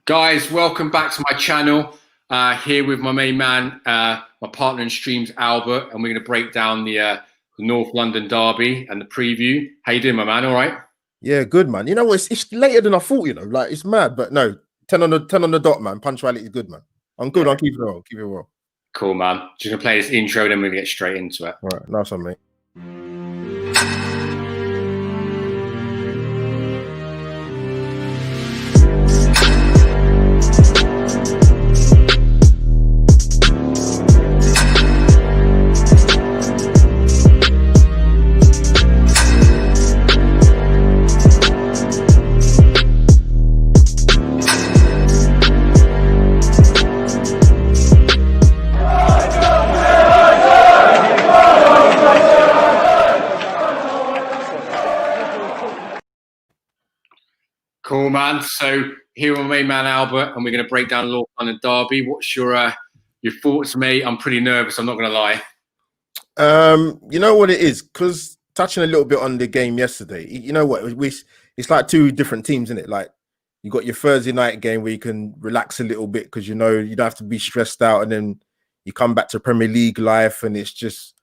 Guys, welcome back to my channel. Here with my main man, my partner in streams, Albert, and we're going to break down the North London derby and the preview. How you doing, my man? All right? Yeah, good, man. You know what? It's later than I thought. Like it's mad, but no, 10 on the dot, man. Punctuality is good, man. I'm good. Yeah. I'll keep it well. Keep it well. Cool, man. Just gonna play this intro, then we're gonna get straight into it. All right, nice one, mate. Cool, man. So here with my main man, Albert, and we're gonna break down North London derby. What's your thoughts, mate? I'm pretty nervous. I'm not gonna lie. You know what it is? Because touching a little bit on the game yesterday, you know what? It's like two different teams, isn't it? Like you got your Thursday night game where you can relax a little bit because you know you don't have to be stressed out, and then you come back to Premier League life, and it's just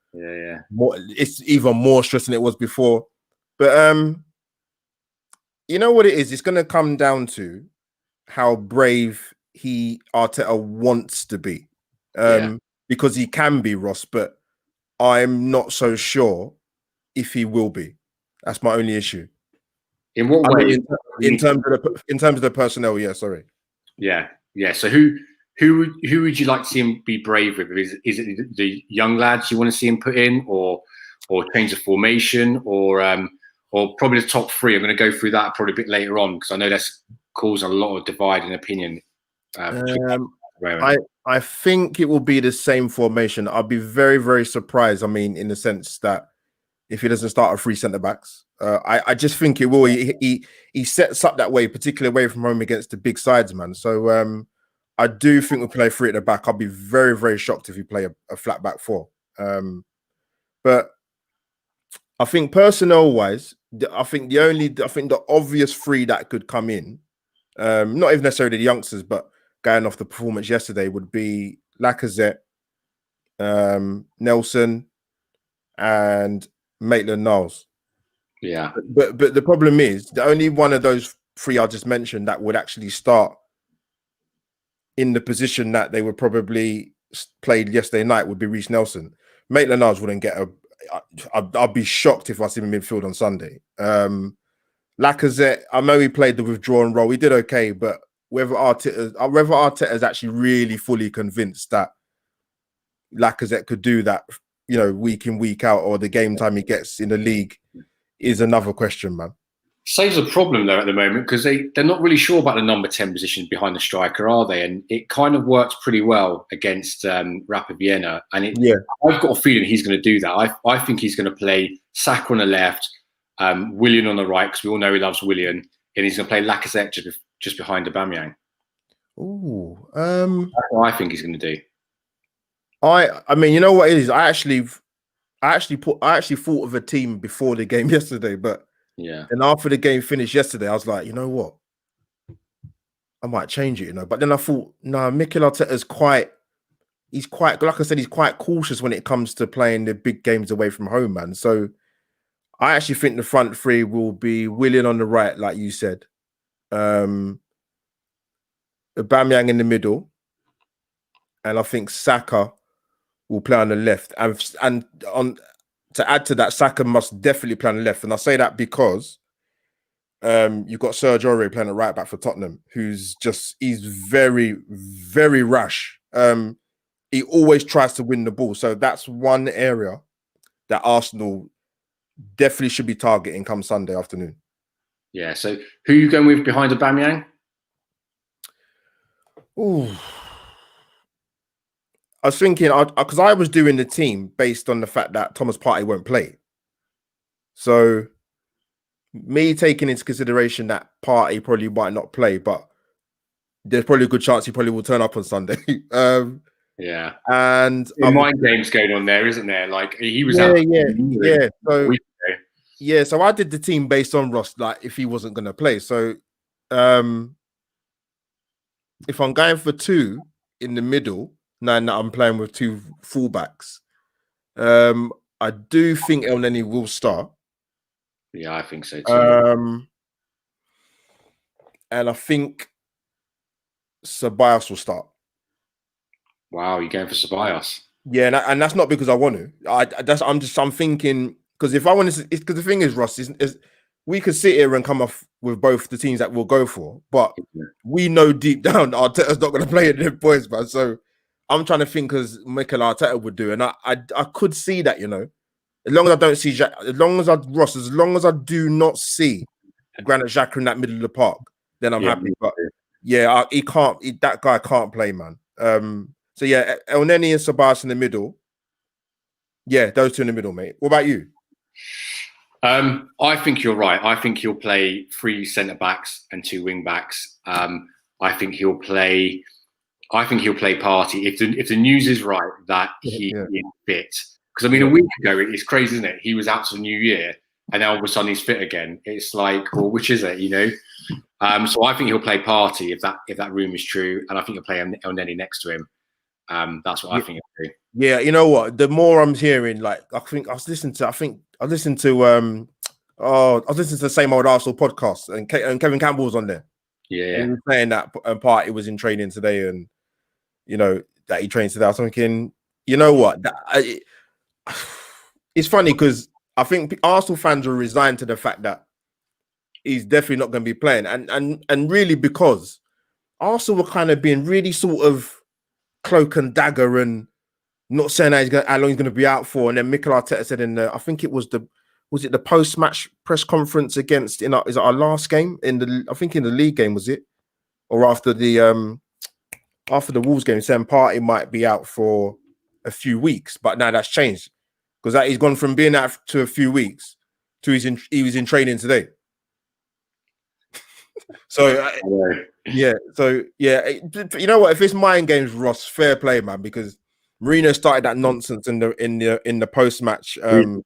more. It's even more stress than it was before. But you know what it is? It's going to come down to how brave Arteta wants to be, because he can be, Ross, but I'm not so sure if he will be. That's my only issue. In what way? In terms of the personnel, yeah. Sorry. Yeah. So who would you like to see him be brave with? Is it the young lads you want to see him put in, or change the formation, or probably the top three? I'm going to go through that probably a bit later on because I know that's caused a lot of dividing opinion. I think it will be the same formation. I'll be very, very surprised. I mean, in the sense that if he doesn't start with three centre backs, I just think it will. He sets up that way, particularly away from home against the big sides, man. So I do think we'll play three at the back. I'll be very, very shocked if we play a flat back four. But I think personnel wise, I think the obvious three that could come in, not even necessarily the youngsters, but going off the performance yesterday, would be Lacazette, Nelson, and Maitland-Niles. Yeah. But the problem is the only one of those three I just mentioned that would actually start in the position that they would probably played yesterday night would be Reece Nelson. Maitland-Niles wouldn't get a. I'd be shocked if I see him in midfield on Sunday. Lacazette, I know he played the withdrawn role. He did okay, but whether Arteta's actually really fully convinced that Lacazette could do that, you know, week in, week out, or the game time he gets in the league is another question, man. Saves a problem though at the moment because they're not really sure about the number 10 position behind the striker, are they? And it kind of works pretty well against Rapid Vienna. And I've got a feeling he's going to do that. I think he's going to play Saka on the left, Willian on the right, because we all know he loves Willian, and he's going to play Lacazette just behind Aubameyang. Ooh, that's what I think he's going to do. I mean, you know what it is? I actually thought of a team before the game yesterday, but and after the game finished yesterday, I was like, you know what? I might change it, you know. But then I thought, no, Mikel Arteta's he's quite, like I said, he's quite cautious when it comes to playing the big games away from home, man. So I actually think the front three will be Willian on the right, like you said. Aubameyang in the middle. And I think Saka will play on the left. And to add to that, Saka must definitely play on the left. And I say that because you've got Serge Aurier playing at right back for Tottenham, he's very, very rash. He always tries to win the ball. So that's one area that Arsenal definitely should be targeting come Sunday afternoon. Yeah. So who are you going with behind Aubameyang? Ooh. I was thinking, because I was doing the team based on the fact that Thomas Partey won't play. So, me taking into consideration that Partey probably might not play, but there's probably a good chance he probably will turn up on Sunday. Yeah. And mind games going on there, isn't there? Like he was out. So I did the team based on Ross, like if he wasn't going to play. So, if I'm going for two in the middle, now that I'm playing with two fullbacks, I do think El Neni will start. Yeah, I think so too. And I think Ceballos will start. Wow, you're going for Ceballos? Yeah, and that's not because I want to. I'm thinking because if I want to, because the thing is, Ross, is we could sit here and come off with both the teams that we'll go for, but we know deep down Arteta's not going to play in the boys, man. So I'm trying to think as Mikel Arteta would do, and I could see that, you know, as long as I don't see Jack, as long as I do not see Granit Xhaka in that middle of the park, then I'm happy. But yeah, that guy can't play, man. So yeah, El Neni and Sabas in the middle. Yeah, those two in the middle, mate. What about you? I think you're right. I think he'll play 3 centre backs and 2 wing backs. I think he'll play Partey if the news is right that he is fit. Because I mean, a week ago it's crazy, isn't it? He was out to the New Year, and now all of a sudden he's fit again. It's like, well, which is it? You know. So I think he'll play Partey if that rumor is true, and I think he'll play El Neni next to him. That's what I think he'll do. Yeah, you know what? The more I'm hearing, like, I was listening to the Same Old Arsenal podcast, and Kevin Campbell was on there. Yeah, and he was saying that Partey was in training today, and you know that he trains today. I was thinking, you know what? It's funny because I think Arsenal fans are resigned to the fact that he's definitely not going to be playing, and really because Arsenal were kind of being really sort of cloak and dagger and not saying how long he's going to be out for. And then Mikel Arteta said I think it was the post-match press conference is it our last game in the league game, was it? Or after the Wolves game, saying Partey might be out for a few weeks, but now that's changed because he's gone from being out to a few weeks to he was in training today. So you know what? If it's mind games, Ross, fair play, man, because Mourinho started that nonsense in the post match saying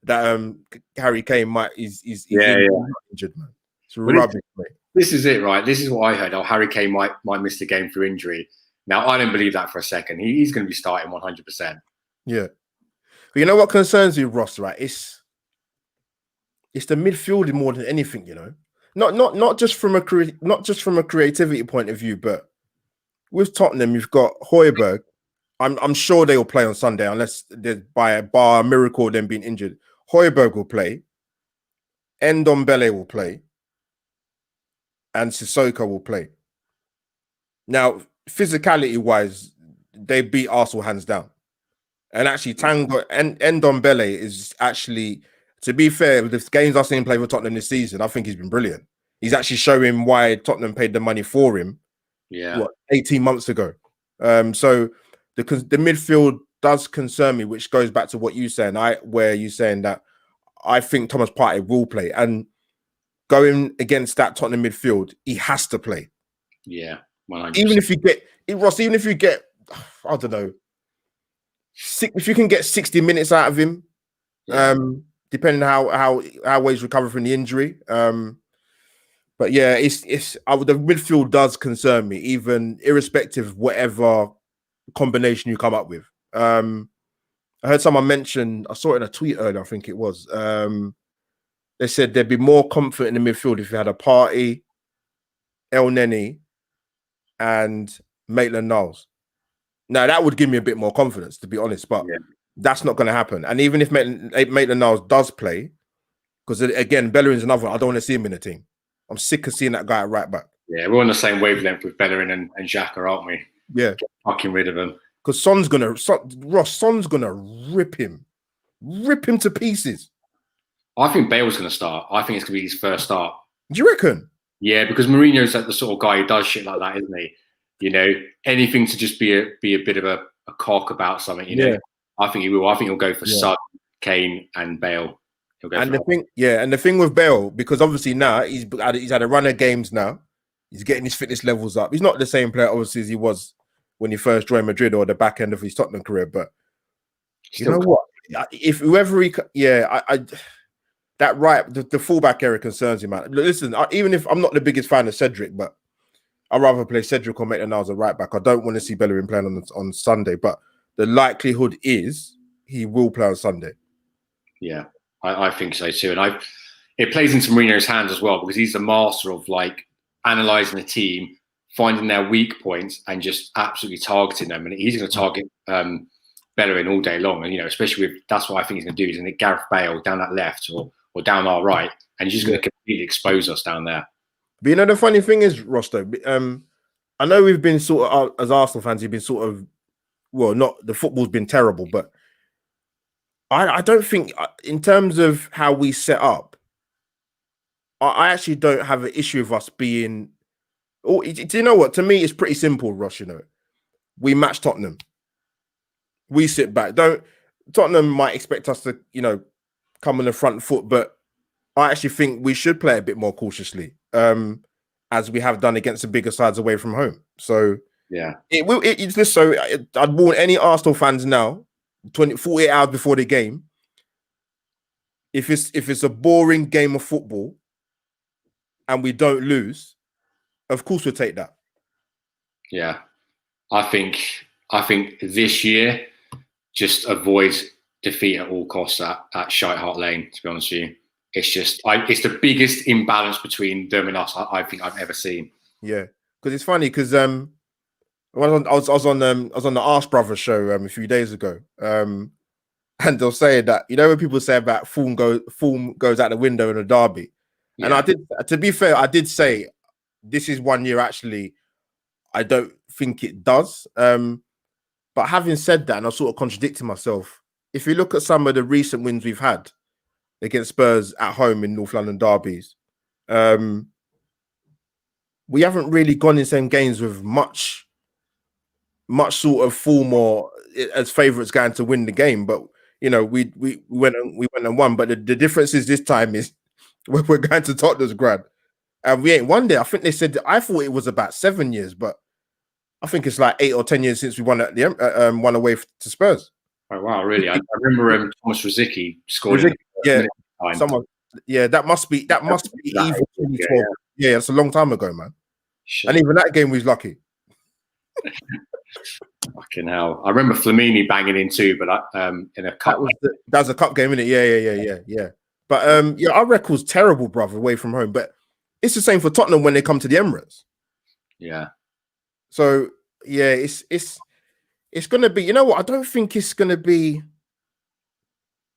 that Harry Kane is injured, man. It's rubbish, mate. This is it, right? This is what I heard. Oh, Harry Kane might miss the game through injury. Now I don't believe that for a second. He's going to be starting 100%. Yeah, but you know what concerns you, Ross? Right? It's the midfielding more than anything. You know, not just from a creativity point of view, but with Tottenham, you've got Højbjerg. I'm sure they will play on Sunday unless there's by a miracle them being injured. Højbjerg will play. Ndombele will play. And Sissoko will play. Now, physicality-wise, they beat Arsenal hands down. And actually, Tango and Ndombele is actually, to be fair, with the games I've seen him play for Tottenham this season, I think he's been brilliant. He's actually showing why Tottenham paid the money for him. Yeah, 18 months ago. So the midfield does concern me, which goes back to what you saying. Where you saying that I think Thomas Partey will play, and going against that Tottenham midfield, he has to play. Yeah, 100%. Even if you get, I don't know, if you can get 60 minutes out of him, depending how he's recovered from the injury. But yeah, it's the midfield does concern me, even irrespective of whatever combination you come up with. I heard someone mention, I saw it in a tweet earlier, I think it was. They said there'd be more comfort in the midfield if you had a Partey, El Neni, and Maitland-Niles. Now that would give me a bit more confidence, to be honest, but that's not going to happen. And even if Maitland-Niles does play, because again, Bellerin's another one, I don't want to see him in the team. I'm sick of seeing that guy at right back. Yeah, we're on the same wavelength with Bellerin and Xhaka, aren't we? Yeah. Get fucking rid of him. Because Son's gonna rip him to pieces. I think Bale's gonna start. I think it's gonna be his first start. Do you reckon? Yeah, because Mourinho's like the sort of guy who does shit like that, isn't he? You know, anything to just be a bit of a cock about something, you know. I think he will. I think he'll go for Son, Kane, and Bale. And the thing with Bale, because obviously now he's had a run of games now. He's getting his fitness levels up. He's not the same player, obviously, as he was when he first joined Madrid or the back end of his Tottenham career. But you know what? If whoever that the fullback area concerns me, man. Listen, even if I'm not the biggest fan of Cedric, but I'd rather play Cedric or Maitland-Niles as a right back. I don't want to see Bellerin playing on Sunday, but the likelihood is he will play on Sunday. Yeah, I think so too. And it plays into Mourinho's hands as well, because he's the master of like analysing the team, finding their weak points and just absolutely targeting them. And he's going to target Bellerin all day long. And, especially that's what I think he's going to do. He's going to get Gareth Bale down that left or down our right. And he's just going to completely expose us down there. But the funny thing is, Rosto, I know we've been sort of, as Arsenal fans, you've been sort of, well, not the football's been terrible, but I don't think, in terms of how we set up, I actually don't have an issue with us being. Oh, do you know what? To me, it's pretty simple, Ross. We match Tottenham. We sit back. Tottenham might expect us to, come on the front foot, but I actually think we should play a bit more cautiously, as we have done against the bigger sides away from home. So yeah, it's just so I'd warn any Arsenal fans now, 48 hours before the game, if it's a boring game of football and we don't lose, of course we'll take that. Yeah, I think this year just avoid defeat at all costs at Shite Hart Lane. To be honest with you, it's just it's the biggest imbalance between them and us I think I've ever seen. Yeah, because it's funny because I was on the Arse Brothers show a few days ago, and they'll say that when people say about form goes out the window in a derby, and I did. To be fair, I did say this is one year actually. I don't think it does. But having said that, and I'm sort of contradicting myself, if you look at some of the recent wins we've had against Spurs at home in North London derbies, we haven't really gone in same games with much sort of form or as favourites going to win the game. But we went and won. But the difference is this time is we're going to Tottenham's ground, and we ain't won there. I think they said I thought it was about 7 years, but I think it's like 8 or 10 years since we won at the one away to Spurs. Oh wow, really? I remember Thomas Rosicky scoring. Someone, that must be even 2012. Yeah, it's a long time ago, man. Shit. And even that game was lucky. Fucking hell! I remember Flamini banging in too, but in a cup. That was a cup game, isn't it? Yeah. But our record's terrible, brother, away from home. But it's the same for Tottenham when they come to the Emirates. Yeah. So yeah, it's going to be. You know what? I don't think it's going to be.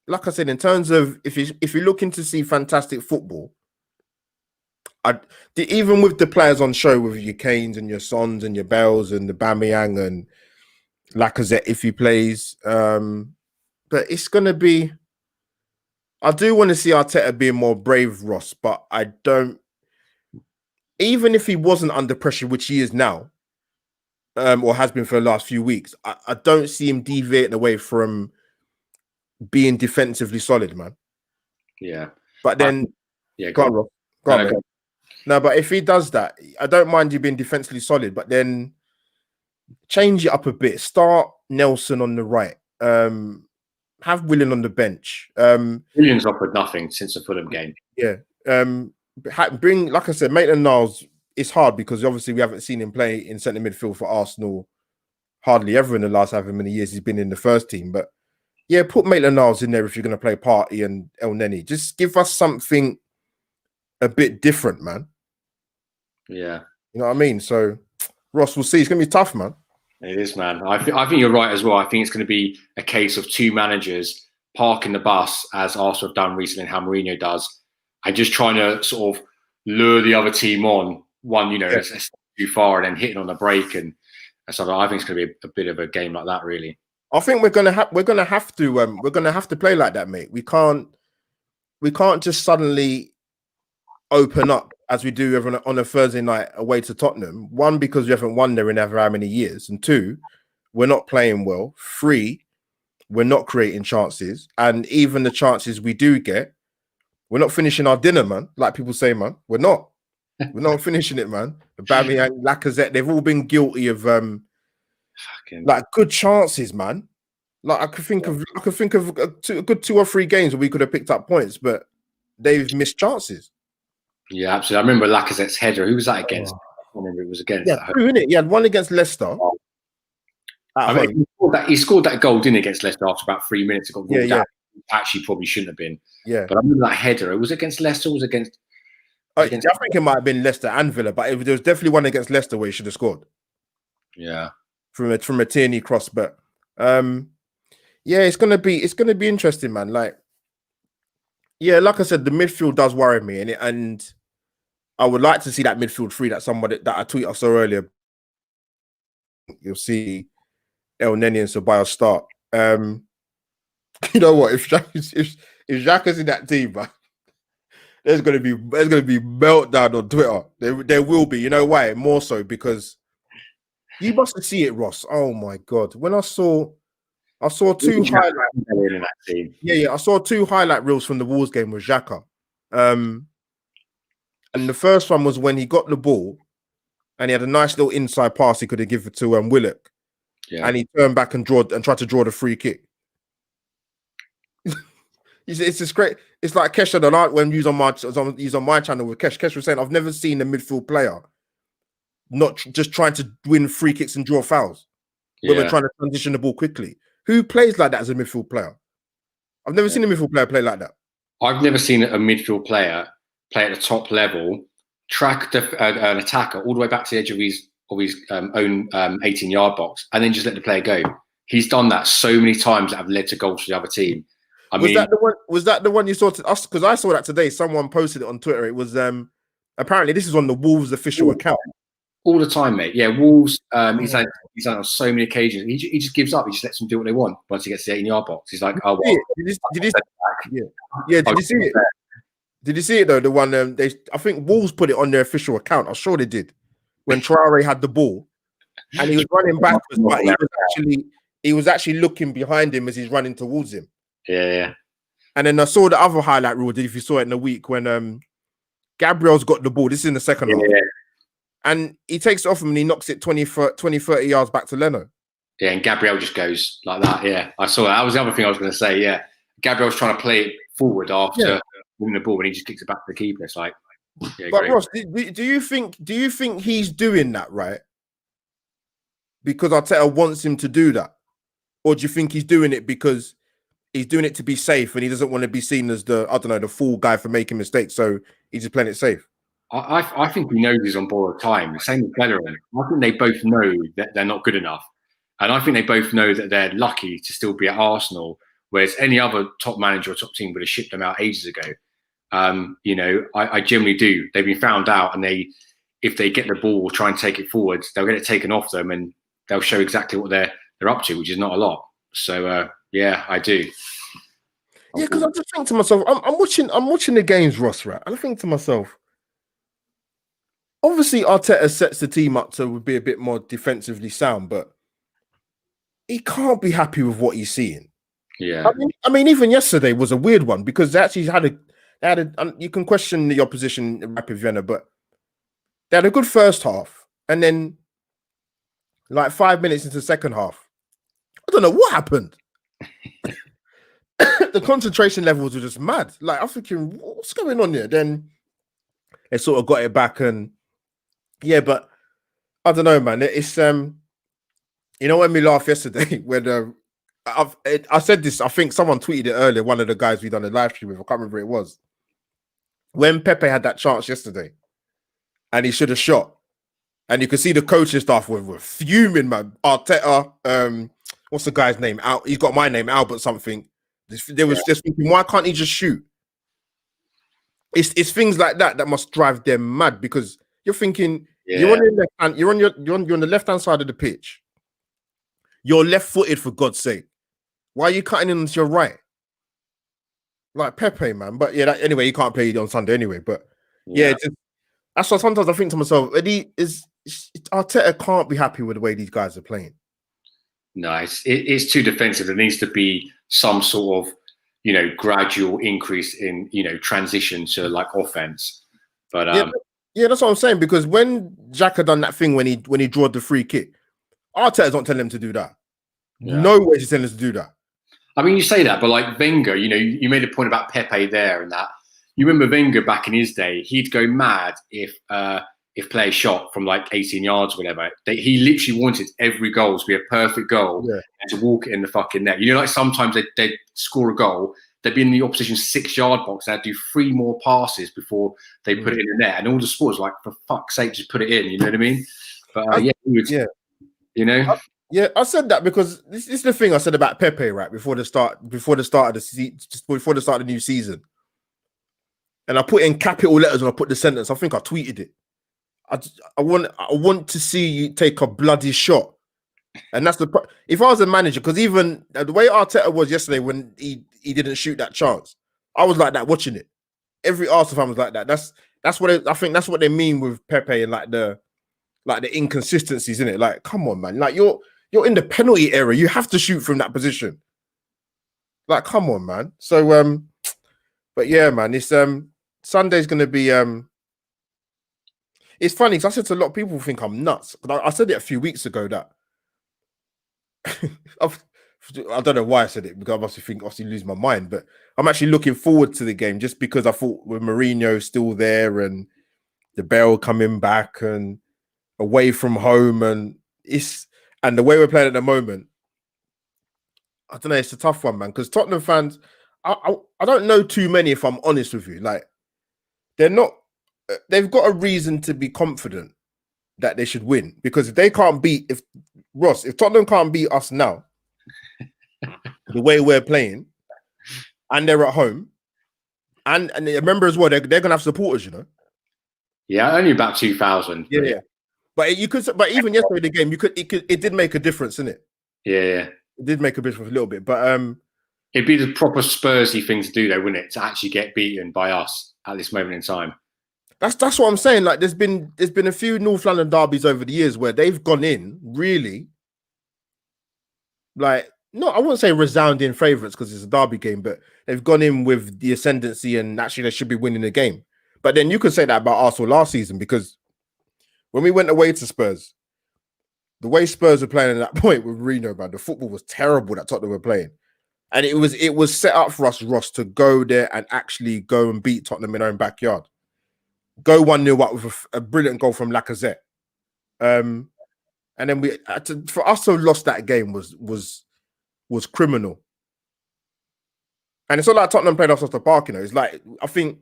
Like I said, in terms of if you're looking to see fantastic football, even with the players on show, with your Kanes and your Sons and your Bells and the Bamiyang and Lacazette if he plays, but it's going to be. I do want to see Arteta being more brave, Ross, but I don't. Even if he wasn't under pressure, which he is now, or has been for the last few weeks, I don't see him deviating away from being defensively solid, man. Yeah. But then, go on, Ross. Go on, man. No, but if he does that, I don't mind you being defensively solid, but then change it up a bit. Start Nelson on the right. Have Willian on the bench. Willian's offered nothing since the Fulham game. Yeah. Bring, like I said, Maitland-Niles. It's hard because obviously we haven't seen him play in centre midfield for Arsenal hardly ever in the last however many years he's been in the first team. But yeah, put Maitland-Niles in there if you're going to play Partey and El Neni. Just give us something a bit different, man. Yeah. You know what I mean? So, Ross, we'll see. It's going to be tough, man. It is, man. I think you're right as well. I think it's going to be a case of two managers parking the bus, as Arsenal have done recently and how Mourinho does, and just trying to sort of lure the other team on one, it's too far, and then hitting on the break and stuff. I think it's going to be a bit of a game like that, really. I think we're going to have to play like that, mate. We can't just suddenly open up as we do on a Thursday night away to Tottenham. One, because we haven't won there in ever how many years, and two, we're not playing well. Three, we're not creating chances, and even the chances we do get, we're not finishing our dinner, man. Like people say, man, we're not finishing it, man. Aubameyang, Lacazette, they've all been guilty of like good chances, man. Like I could think of a good 2 or 3 games where we could have picked up points, but they've missed chances. Yeah, absolutely. I remember Lacazette's header. Who was that against? Oh. I can't remember. It was against. Yeah, true, innit? He had one against Leicester at I mean, home. he scored that goal, didn't he, against Leicester after about 3 minutes. It got ruled out. Actually, probably shouldn't have been. Yeah. But I remember that header. It was against Leicester. It was against. I think it might have been Leicester and Villa, but there was definitely one against Leicester where he should have scored. Yeah. From a Tierney cross, but yeah, it's gonna be interesting, man. Like, yeah, like I said, the midfield does worry me, and I would like to see that midfield three that I tweeted I saw earlier. You'll see El Neni and Ceballos start. You know what? If Xhaka's in that team, man, there's gonna be meltdown on Twitter. There will be. You know why? More so because you must see it, Ross. Oh my god! When I saw two highlight. I saw two highlight reels from the Wolves game with Xhaka. And the first one was when he got the ball and he had a nice little inside pass he could have given to Willock. Yeah. And he turned back and tried to draw the free kick. It's just great. It's like Kesh and I when he's on my channel with Kesh. Kesh was saying, I've never seen a midfield player not just trying to win free kicks and draw fouls when we're trying to transition the ball quickly. Who plays like that as a midfield player? I've never seen a midfield player play like that. I've never seen a midfield player play at the top level, track an attacker all the way back to the edge of his own 18-yard box, and then just let the player go. He's done that so many times that have led to goals for the other team. Was that the one you saw to us? Because I saw that today. Someone posted it on Twitter. It was apparently this is on the Wolves official account. All the time, mate. Yeah, Wolves. He's had on so many occasions. He just gives up. He just lets them do what they want once he gets to the 18-yard box. He's like, oh, well, did you see it? Did you see it though? The one I think Wolves put it on their official account. I'm sure they did. When Traore had the ball and he was running backwards, but he was actually looking behind him as he's running towards him. Yeah. And then I saw the other highlight reel. If you saw it in the week when Gabriel's got the ball. This is in the second half. And he takes it off him and he knocks it 20, 30 yards back to Leno. Yeah, and Gabriel just goes like that. Yeah, I saw that. That was the other thing I was going to say. Yeah, Gabriel's trying to play it forward after winning the ball and he just kicks it back to the keeper. It's like, but great. Ross, do you think he's doing that right? Because Arteta wants him to do that? Or do you think he's doing it because he's doing it to be safe and he doesn't want to be seen as the fool guy for making mistakes, so he's just playing it safe? I think he knows he's on borrowed time. Same with Bellerin. I think they both know that they're not good enough. And I think they both know that they're lucky to still be at Arsenal, whereas any other top manager or top team would have shipped them out ages ago. I generally do. They've been found out, and if they get the ball or try and take it forwards, they'll get it taken off them and they'll show exactly what they're up to, which is not a lot. So, I do. Yeah, because I just think to myself, I'm watching the games, Ross, right? And I think to myself, obviously, Arteta sets the team up to be a bit more defensively sound, but he can't be happy with what he's seeing. Yeah, I mean, even yesterday was a weird one because they actually had you can question the opposition in Rapid Vienna, but they had a good first half, and then like 5 minutes into the second half, I don't know what happened. The concentration levels were just mad. Like I'm thinking, what's going on here? Then they sort of got it back and. Yeah, but I don't know, man. It's you know when we laughed yesterday when I said this. I think someone tweeted it earlier. One of the guys we done a live stream with, I can't remember who it was. When Pepe had that chance yesterday, and he should have shot, and you could see the coaching staff were fuming, man. Arteta, what's the guy's name? He's got my name, Albert something. They was just thinking, why can't he just shoot? It's things like that must drive them mad because you're thinking. Yeah. You're on your left hand. You're on the left hand side of the pitch. You're left-footed, for God's sake. Why are you cutting in to your right? Like Pepe, man. But yeah, anyway, he can't play on Sunday anyway. But that's why sometimes I think to myself, Arteta can't be happy with the way these guys are playing. No, it's too defensive. There needs to be some sort of gradual increase in transition to like offense. But yeah, that's what I'm saying. Because when Xhaka done that thing when he drew the free kick, Arteta's not telling him to do that. Yeah. No way he's telling him to do that. I mean, you say that, but like Wenger, you made a point about Pepe there and that. You remember Wenger back in his day? He'd go mad if players shot from like 18 yards or whatever. He literally wanted every goal to be a perfect goal and to walk it in the fucking net. You know, like sometimes they'd score a goal, they'd be in the opposition's 6-yard box, they'd do 3 more passes before they put it in the net. And all the supporters were like, for fuck's sake, just put it in. You know what I mean? But you know. I said that because this is the thing I said about Pepe, right? Before the start of the new season. And I put in capital letters when I put the sentence. I think I tweeted it. I want to see you take a bloody shot. And that's if I was a manager, because even the way Arteta was yesterday when he didn't shoot that chance, I was like that watching it. Every Arsenal fan was like that. That's what I think that's what they mean with Pepe and like the inconsistencies in it. Like, come on, man. Like you're in the penalty area. You have to shoot from that position. Like, come on, man. So but yeah, man, it's Sunday's gonna be it's funny because I said to a lot of people think I'm nuts. I said it a few weeks ago that I don't know why I said it because I obviously lose my mind, but I'm actually looking forward to the game just because I thought with Mourinho still there and the Bell coming back and away from home and the way we're playing at the moment, I don't know, it's a tough one, man. Because Tottenham fans, I don't know too many, if I'm honest with you. Like, they've got a reason to be confident that they should win because if Tottenham can't beat us now, the way we're playing, and they're at home, and remember as well, they're gonna have supporters, you know. Yeah, only about 2,000. Yeah. But even yesterday the game, it did make a difference, didn't it? Yeah. It did make a difference a little bit, but it'd be the proper Spursy thing to do, though, wouldn't it? To actually get beaten by us at this moment in time. That's what I'm saying. Like, there's been a few North London derbies over the years where they've gone in really, like, no, I wouldn't say resounding favourites because it's a derby game, but they've gone in with the ascendancy and actually they should be winning the game. But then you could say that about Arsenal last season because when we went away to Spurs, the way Spurs were playing at that point with Reno, man, the football was terrible that Tottenham were playing. And it was set up for us, Ross, to go there and actually go and beat Tottenham in our own backyard. Go 1-0 up with a brilliant goal from Lacazette. And then for us to have lost that game was criminal. And it's not like Tottenham played us off the park, you know. It's like, I think,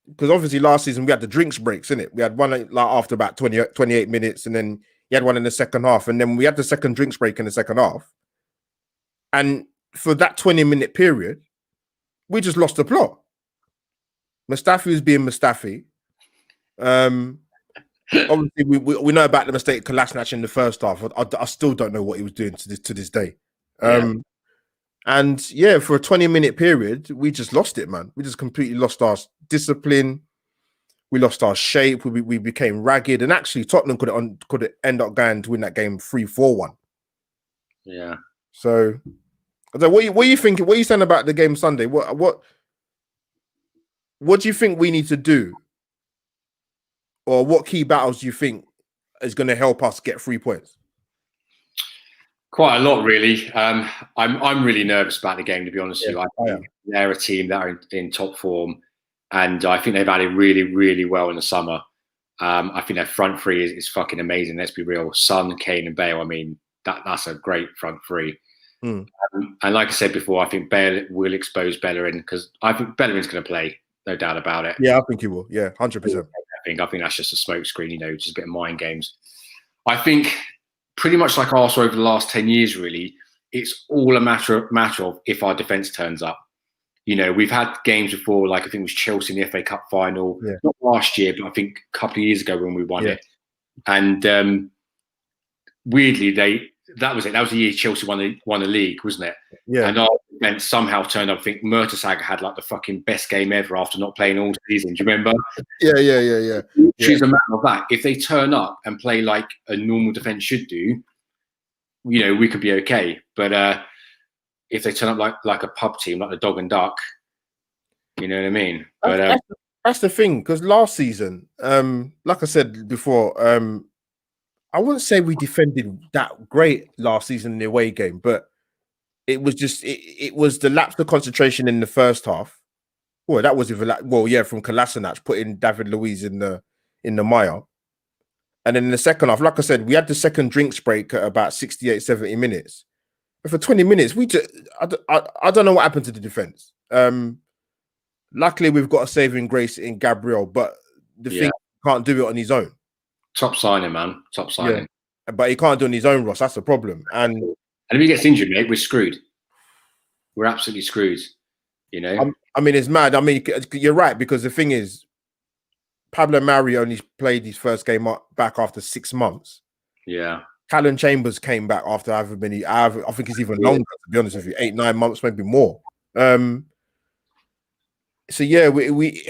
because obviously last season we had the drinks breaks, innit? We had one like after about 28 minutes, and then you had one in the second half, and then we had the second drinks break in the second half. And for that 20-minute period, we just lost the plot. Mustafi was being Mustafi. Obviously, we know about the mistake Kolasinac in the first half. I still don't know what he was doing to this day. And yeah, for a 20-minute period, we just lost it, man. We just completely lost our discipline. We lost our shape. We became ragged. And actually, Tottenham could end up going to win that game 3-4-1. Yeah. So, what are you thinking? What are you saying about the game Sunday? What do you think we need to do? Or what key battles do you think is going to help us get 3 points? Quite a lot, really. I'm really nervous about the game, to be honest with you. I think they're a team that are in top form, and I think they've added really, really well in the summer. I think their front three is fucking amazing. Let's be real. Son, Kane, and Bale. I mean, that's a great front three. And like I said before, I think Bale will expose Bellerin because I think Bellerin's going to play, no doubt about it. Yeah, I think he will. Yeah, 100%. I think that's just a smokescreen, you know, just a bit of mind games. I think pretty much like Arsenal over the last 10 years, really, it's all a matter of if our defence turns up. You know, we've had games before, like I think it was Chelsea in the FA Cup final, not last year, but I think a couple of years ago when we won it. And weirdly, that was it. That was the year Chelsea won the league, wasn't it? Yeah. And our defence somehow turned up. I think Mertesacker had like the fucking best game ever after not playing all season. Do you remember? Yeah. Choose a matter of that. If they turn up and play like a normal defence should do, you know, we could be okay. But if they turn up like a pub team, like the Dog and Duck, you know what I mean? But that's the thing, because last season, like I said before, I wouldn't say we defended that great last season in the away game, but it was just it was the lapse of concentration in the first half Well, that was from Kolasinac putting David Luiz in the mire. And then in the second half, like I said, we had the second drinks break at about 68, 70 minutes. But for 20 minutes, I don't know what happened to the defense. Luckily, we've got a saving grace in Gabriel, but the thing can't do it on his own. Top signing, man. Top signing. Yeah. But he can't do it on his own, Ross. That's the problem. And if he gets injured, mate, we're screwed. We're absolutely screwed. You know? I mean, it's mad. I mean, you're right, because the thing is, Pablo Mari only played his first game back after 6 months. Yeah. Callum Chambers came back after I think it's even longer, to be honest with you, 8, 9 months, maybe more. So yeah, we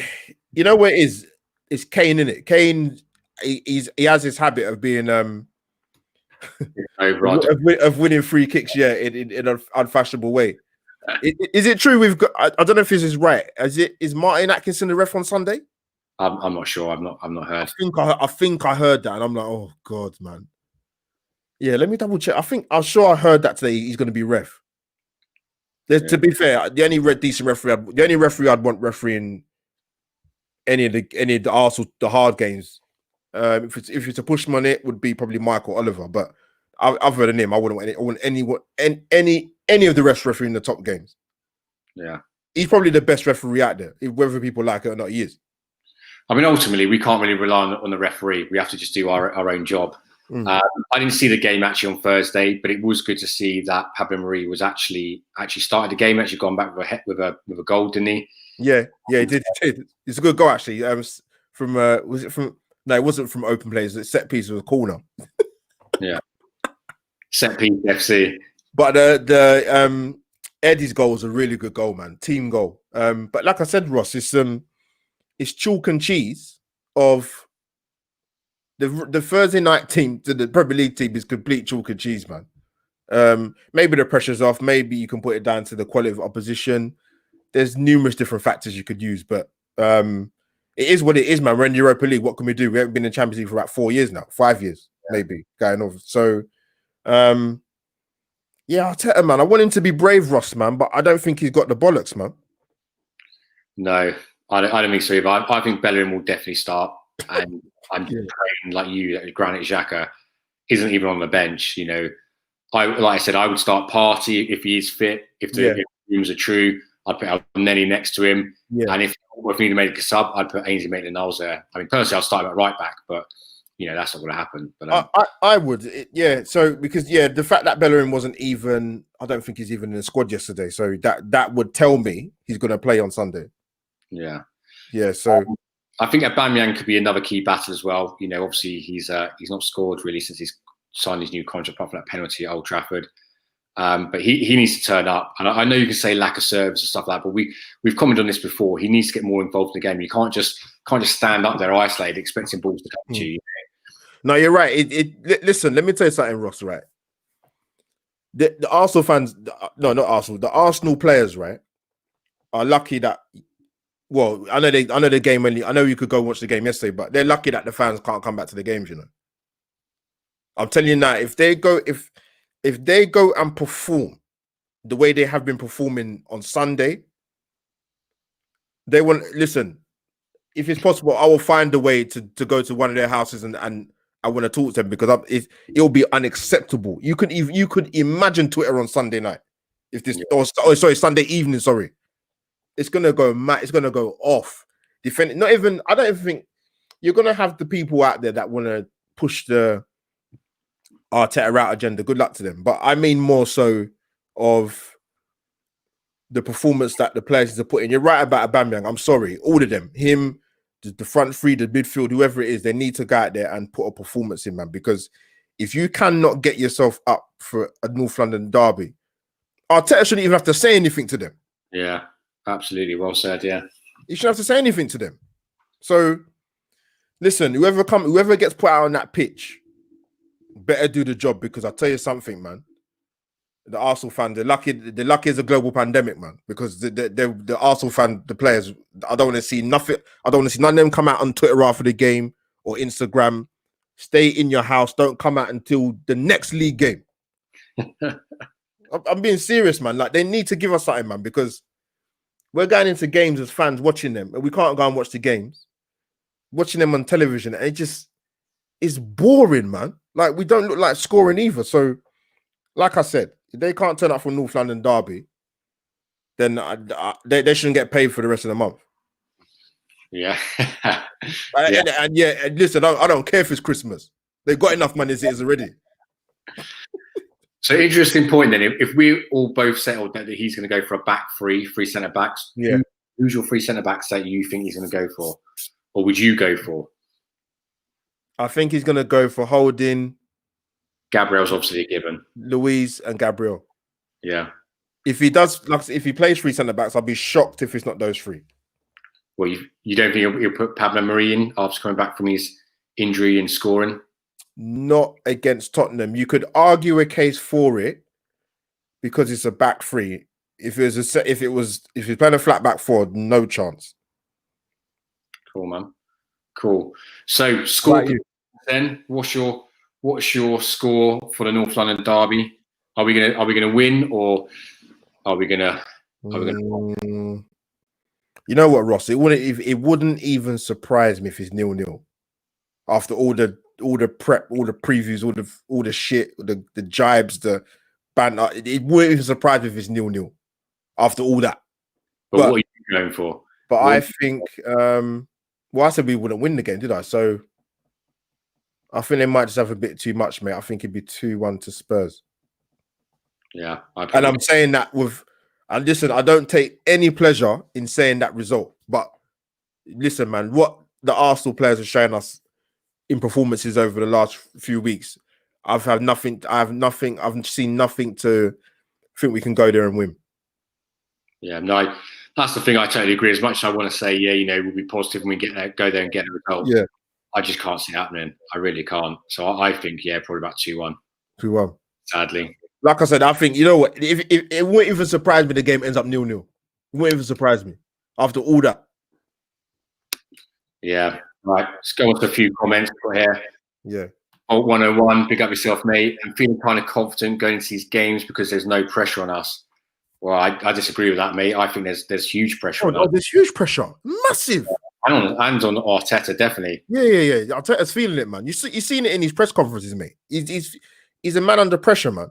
you know what it is? It's Kane, isn't it? Kane, he has this habit of being of winning free kicks, in an unfashionable way. Is it true we've got? I don't know if this is right. Is Martin Atkinson the ref on Sunday? I'm not sure. I've not heard. I think I heard that, and I'm like, oh god, man. Yeah, let me double check. I'm sure I heard that today. He's going to be ref. To be fair, the only decent referee, the only referee I'd want refereeing any of the Arsenal, the hard games. If it's a push on it, would be probably Michael Oliver. But other than him, I wouldn't want any of the refs refereeing the top games. Yeah, he's probably the best referee out there, whether people like it or not. He is. I mean, ultimately, we can't really rely on the referee. We have to just do our own job. I didn't see the game actually on Thursday, but it was good to see that Pablo Mari was actually started the game. Actually, gone back with a goal, didn't he? Yeah, he did. It's a good goal actually. From was it from? No, it wasn't from open plays. It's set piece with a corner. Yeah, set piece FC. But the Eddie's goal was a really good goal, man. Team goal. But like I said, Ross, it's chalk and cheese of. The Thursday night team to the Premier League team is complete chalk and cheese, man. Maybe the pressure's off. Maybe you can put it down to the quality of opposition. There's numerous different factors you could use, but it is what it is, man. We're in Europa League. What can we do? We haven't been in Champions League for about 4 years now, 5 years, maybe going over. So, yeah, I'll tell you, man. I want him to be brave, Ross, man, but I don't think he's got the bollocks, man. No, I don't think so either. I think Bellerin will definitely start, and I'm praying like you that Granit Xhaka isn't even on the bench. You know, like I said, I would start Partey if he is fit. If the rooms are true, I'd put Nelly next to him. Yeah. And if we need to make a sub, I'd put Ainsley Maitland-Niles there. I mean, personally, I'll start him at right back, but you know that's not going to happen. But I would, So because the fact that Bellerin wasn't even, I don't think he's even in the squad yesterday. So that would tell me he's going to play on Sunday. Yeah. So. I think Aubameyang could be another key battle as well. You know, obviously he's not scored really since he's signed his new contract, apart from that penalty at Old Trafford. But he needs to turn up. And I know you can say lack of service and stuff like that, but we've commented on this before. He needs to get more involved in the game. You can't just stand up there isolated expecting balls to come to you. No, you're right. Listen, let me tell you something, Ross. Right, the Arsenal fans, no, not Arsenal. The Arsenal players, right, are lucky that. Well, I know the game I know you could go watch the game yesterday, but they're lucky that the fans can't come back to the games. You know, I'm telling you now, if they go and perform the way they have been performing on Sunday, they want listen. If it's possible, I will find a way to go to one of their houses and I want to talk to them because it'll be unacceptable. You could imagine Twitter on Sunday night if this Sunday evening. Sorry. It's gonna go mad. It's gonna go off. Defending, I don't even think you're gonna have the people out there that want to push the Arteta out agenda. Good luck to them. But I mean more so of the performance that the players are putting. You're right about Aubameyang. I'm sorry, all of them, him, the front three, the midfield, whoever it is, they need to go out there and put a performance in, man. Because if you cannot get yourself up for a North London derby, Arteta shouldn't even have to say anything to them. Yeah. Absolutely, well said. Yeah, you shouldn't have to say anything to them. So, listen, whoever gets put out on that pitch, better do the job because I'll tell you something, man. The Arsenal fan, they're lucky it's a global pandemic, man. Because the Arsenal fan, the players, I don't want to see nothing. I don't want to see none of them come out on Twitter after the game or Instagram. Stay in your house. Don't come out until the next league game. I'm being serious, man. Like they need to give us something, man, because. we're going into games as fans watching them, and we can't go and watch the games, watching them on television, and it just is boring, man. Like, we don't look like scoring either. So, like I said, if they can't turn up for North London derby, then they shouldn't get paid for the rest of the month. Yeah. And listen, I don't care if it's Christmas. They've got enough money as it is already. So interesting point then. If we all both settled that he's going to go for a back three centre backs, who's your three centre backs that you think he's going to go for, or would you go for? I think he's going to go for Holding. Gabriel's obviously a given. Louise and Gabriel. Yeah. If he does, if he plays three centre backs, I'll be shocked if it's not those three. Well, you don't think he'll put Pablo Mari in after coming back from his injury and scoring? Not against Tottenham. You could argue a case for it because it's a back three. If he's playing a flat back four, no chance. Cool, man. Cool. So score then. What's your score for the North London derby? Are we gonna win, or are we gonna? You know what, Ross? It wouldn't even surprise me if it's 0-0 after all the prep, all the previews, all the shit, the jibes, the banter. It wouldn't even surprise me if it's 0-0 after all that. But what are you going for? But I think, I said we wouldn't win the game, did I? So I think they might just have a bit too much, mate. I think it'd be 2-1 to Spurs. Yeah, and I'm saying that and listen, I don't take any pleasure in saying that result. But listen, man, what the Arsenal players are showing us in performances over the last few weeks, I've seen nothing to think we can go there and win. Yeah, no, that's the thing. I totally agree. As much as I want to say, we'll be positive when we go there and get the result. Yeah, I just can't see it happening. I really can't. So I think, probably about 2-1. 2-1. Sadly. Like I said, I think, you know what? If it wouldn't even surprise me the game ends up 0-0. It wouldn't even surprise me after all that. Yeah. Right. Let's go on to a few comments here. Yeah. Alt 101, big up yourself, mate. I'm feeling kind of confident going into these games because there's no pressure on us. Well, I disagree with that, mate. I think there's huge pressure on us. There's huge pressure. Massive. And on Arteta, definitely. Yeah. Arteta's feeling it, man. You've seen it in his press conferences, mate. He's a man under pressure, man.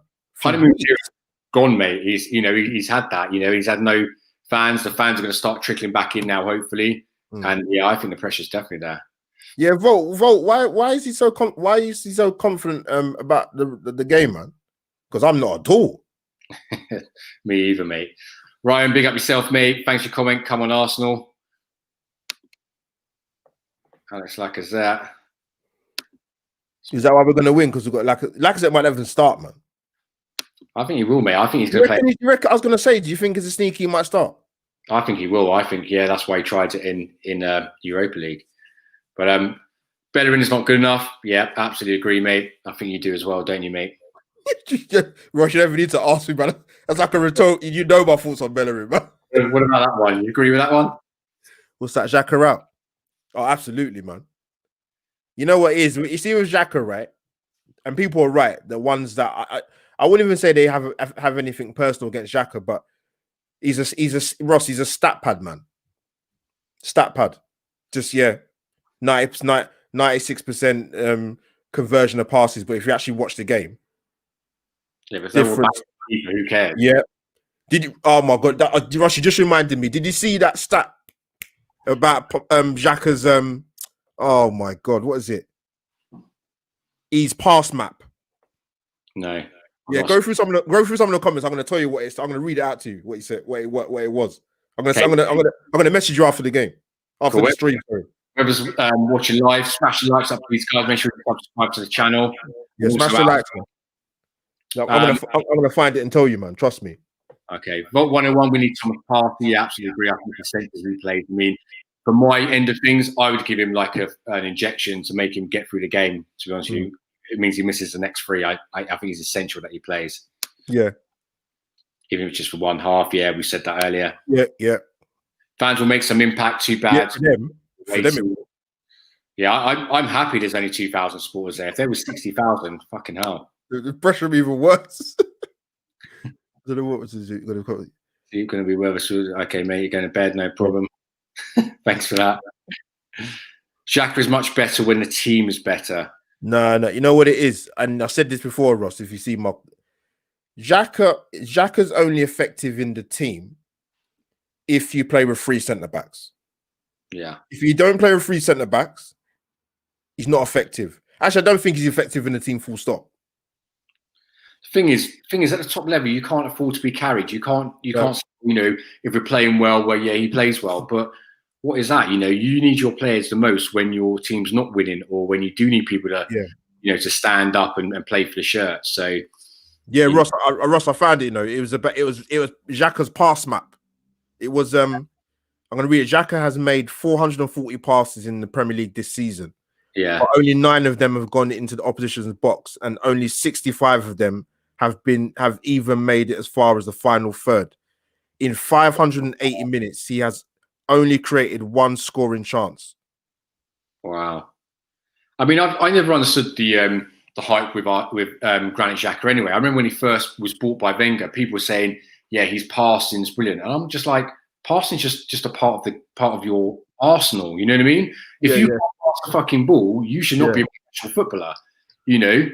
Gone, mate. He's had that. He's had no fans. The fans are going to start trickling back in now, hopefully. And I think the pressure's definitely there. Yeah, Volt. Why is he so confident about the game, man? Because I'm not at all. Me either, mate. Ryan, big up yourself, mate. Thanks for your comment. Come on, Arsenal. Alex Lacazette. Is that why we're going to win? Because we've got Lacazette might even start, man. I think he will, mate. I think he's going to play. I was going to say, do you think it's a sneaky he might start? I think he will. I think, that's why he tried it in Europa League. But Bellerin is not good enough. Yeah, absolutely agree, mate. I think you do as well, don't you, mate? Ross, you never need to ask me, man. That's like a retort. You know my thoughts on Bellerin, man. What about that one? You agree with that one? What's that, Xhaka out? Oh, absolutely, man. You know what it is? You see with Xhaka, right? And people are right. The ones that I wouldn't even say they have anything personal against Xhaka, but he's a stat pad, man. Stat pad. Just 96% conversion of passes. But if you actually watch the game, but who cares? Yeah. Did you? Oh my god, Ross, you just reminded me. Did you see that stat about Xhaka's? Oh my god, what is it? His pass map. No. Yeah, go through some of the comments. I'm going to tell you what it's. I'm going to read it out to you. What he said. What it was. I'm going to message you after the game. After the stream. Whoever's watching live, smash the likes up, please, guys. Make sure you subscribe to the channel. Yeah, smash the likes. I'm going to find it and tell you, man. Trust me. Okay. Vote 101. We need Thomas Partey. Yeah, absolutely agree. I think the centres he plays. I mean, from my end of things, I would give him like an injection to make him get through the game. To be honest with you, it means he misses the next three. I think it's essential that he plays. Yeah. Even if it's just for one half. Yeah, we said that earlier. Yeah. Fans will make some impact. Too bad. Yeah, for them. Yeah, I'm happy there's only 2,000 supporters there. If there was 60,000, fucking hell. The pressure would be even worse. I don't know what was it. You're going to be with us. Okay, mate, you're going to bed, no problem. Thanks for that. Xhaka is much better when the team is better. No, you know what it is, and I said this before, Ross. If you see my Xhaka's only effective in the team if you play with 3 centre backs. Yeah. If you don't play with 3 centre backs, he's not effective. Actually, I don't think he's effective in the team. Full stop. Thing is, at the top level, you can't afford to be carried. You can't. You know, if we're playing well, well, yeah, he plays well, but what is that? You know, you need your players the most when your team's not winning, or when you do need people to, you know, to stand up and play for the shirt. So, yeah, Ross, I found it. You know, it was Xhaka's pass map. It was I'm going to read it. Xhaka has made 440 passes in the Premier League this season. Yeah, but only 9 of them have gone into the opposition's box, and only 65 of them have even made it as far as the final third. In 580 minutes, he has only created 1 scoring chance. Wow. I mean, I never understood the hype with Granit Xhaka. Anyway, I remember when he first was bought by Wenger, people were saying, "Yeah, his passing's brilliant," and I'm just like, passing's just a part of your arsenal. You know what I mean? If you can't pass the fucking ball, you should not be a professional footballer. You know,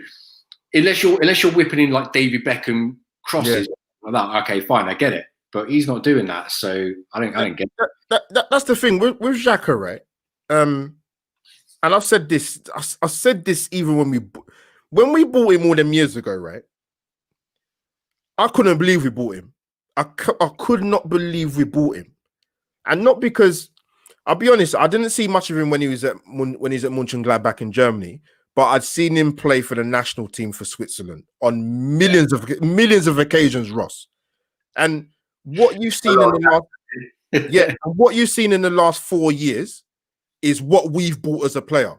unless you're whipping in like David Beckham crosses like that. Okay, fine, I get it, but he's not doing that, so I don't get it. That's the thing with Xhaka, right? And I've said this. I said this even when we bought him all them years ago, right? I couldn't believe we bought him. I could not believe we bought him, and not because, I'll be honest, I didn't see much of him when he was at Mönchengladbach in Germany, but I'd seen him play for the national team for Switzerland on millions of occasions, Ross. And what you've seen in the last what you've seen in the last 4 years is what we've bought as a player.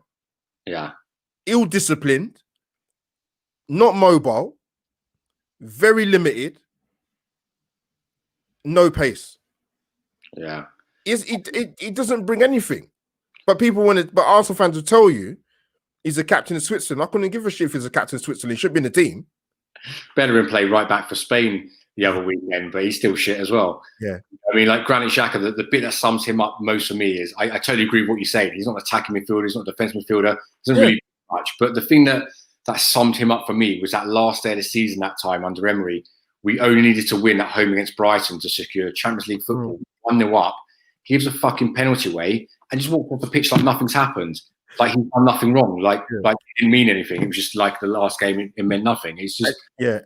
Yeah, ill-disciplined, not mobile, very limited, no pace. Yeah. It doesn't bring anything. But Arsenal fans will tell you he's a captain of Switzerland. I couldn't give a shit if he's a captain of Switzerland. He should be in the team. Bellerin played right back for Spain the other weekend, but he's still shit as well. Yeah. I mean, like Granit Xhaka, the bit that sums him up most for me is I totally agree with what you're saying. He's not an attacking midfielder. He's not a defensive midfielder. He doesn't really do much. But the thing that summed him up for me was that last day of the season, that time under Emery, we only needed to win at home against Brighton to secure Champions League football. 1-0 up. He gives a fucking penalty away and just walked off the pitch like nothing's happened. Like he's done nothing wrong. Like it didn't mean anything. It was just like the last game. It meant nothing. It's just and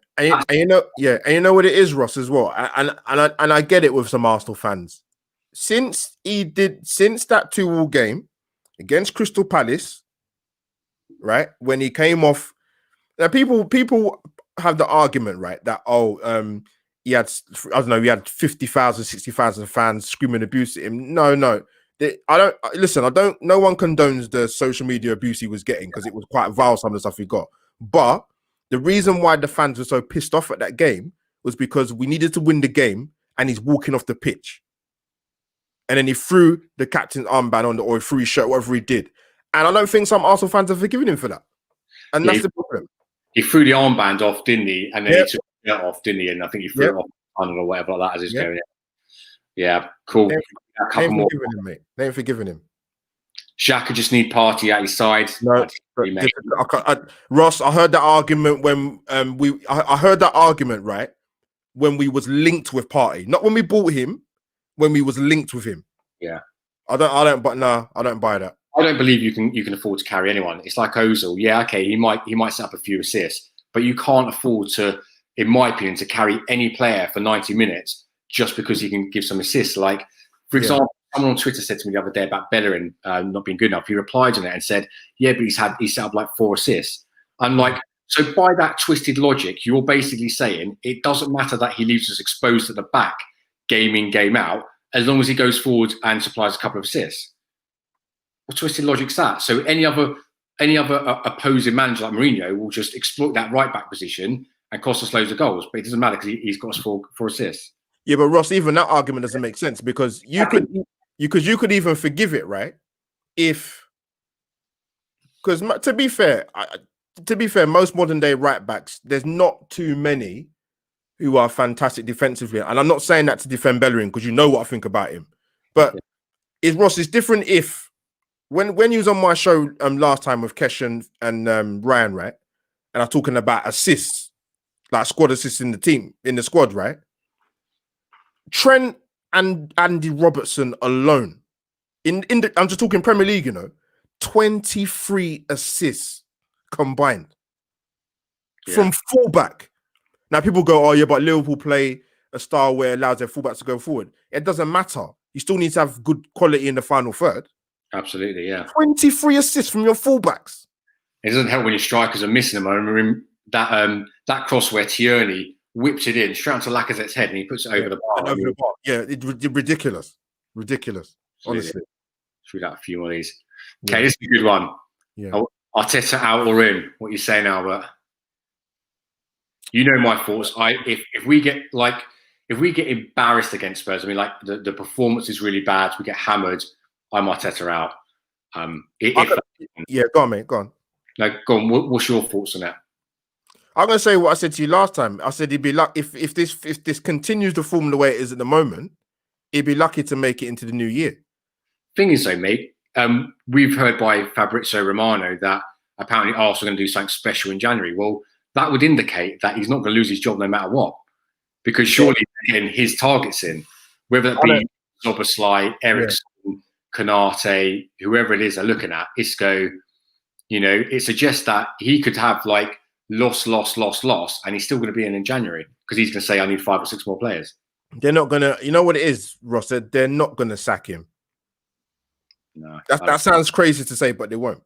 you know what it is, Ross, as well. And I get it with some Arsenal fans. Since that 2-2 game against Crystal Palace, right, when he came off, now people have the argument, right, that he had, I don't know, he had 50,000, 60,000 fans screaming abuse at him. No, no one condones the social media abuse he was getting, because it was quite vile, some of the stuff he got. But the reason why the fans were so pissed off at that game was because we needed to win the game and he's walking off the pitch. And then he threw the captain's armband on, or he threw his shirt, whatever he did. And I don't think some Arsenal fans have forgiven him for that. And that's the problem. He threw the armband off, didn't he? And then he took it off, didn't he? And I think he threw it off or whatever like that as he's going in. Yeah, cool. They ain't forgiving him, mate. They ain't forgiving him. Xhaka just need party at his side. No, Ross, I heard that argument when I heard that argument, right, when we was linked with Partey, not when we bought him, when we was linked with him. Yeah, I don't buy that. I don't believe you can afford to carry anyone. It's like Ozil. Yeah, okay, he might set up a few assists, but you can't afford to, in my opinion, to carry any player for 90 minutes just because he can give some assists. Like, for example, someone on Twitter said to me the other day about Bellerin not being good enough. He replied on it and said, "Yeah, but he's set up like 4 assists." I'm like, so by that twisted logic, you're basically saying it doesn't matter that he leaves us exposed at the back, game in, game out, as long as he goes forward and supplies a couple of assists. What twisted logic's that? So any other opposing manager like Mourinho will just exploit that right back position and cost us loads of goals, but it doesn't matter because he's got us 4 assists. Yeah, but Ross, even that argument doesn't make sense, because you could even forgive it, right? Because to be fair, most modern day right backs, there's not too many who are fantastic defensively. And I'm not saying that to defend Bellerin because you know what I think about him. But Ross, it's different if when he was on my show last time with Kesh and Ryan, right? And I'm talking about assists, like squad assists in the squad, right? Trent and Andy Robertson alone, I'm just talking Premier League, 23 assists combined from fullback. Now people go, oh yeah, but Liverpool play a style where it allows their fullbacks to go forward. It doesn't matter. You still need to have good quality in the final third. Absolutely, yeah. 23 assists from your fullbacks. It doesn't help when your strikers are missing them. I remember that cross where Tierney whips it in straight onto Lacazette's head and he puts it over the bar. Over the bar. Yeah, it's ridiculous. Ridiculous. Honestly. Should we have a few more of these? Okay, this is a good one. Yeah. Arteta out or in? What are you saying, Albert? You know my thoughts. If we get embarrassed against Spurs, I mean, like the performance is really bad. We get hammered. I'm Arteta out. Go on, mate. Go on. No, go on. What's your thoughts on that? I'm gonna say what I said to you last time. I said he'd be lucky if this continues to form the way it is at the moment. He'd be lucky to make it into the new year. Thing is, though, mate, we've heard by Fabrizio Romano that apparently Arsenal are going to do something special in January. Well, that would indicate that he's not going to lose his job no matter what, because surely again his targets in, whether it be Szoboszlai, Ericsson, Konate, whoever it is they're looking at, Isco. It suggests that he could have like loss, and he's still going to be in January because he's going to say, I need 5 or 6 more players. They're not going to, you know what it is, Ross? They're not going to sack him. No. That sounds crazy to say, but they won't.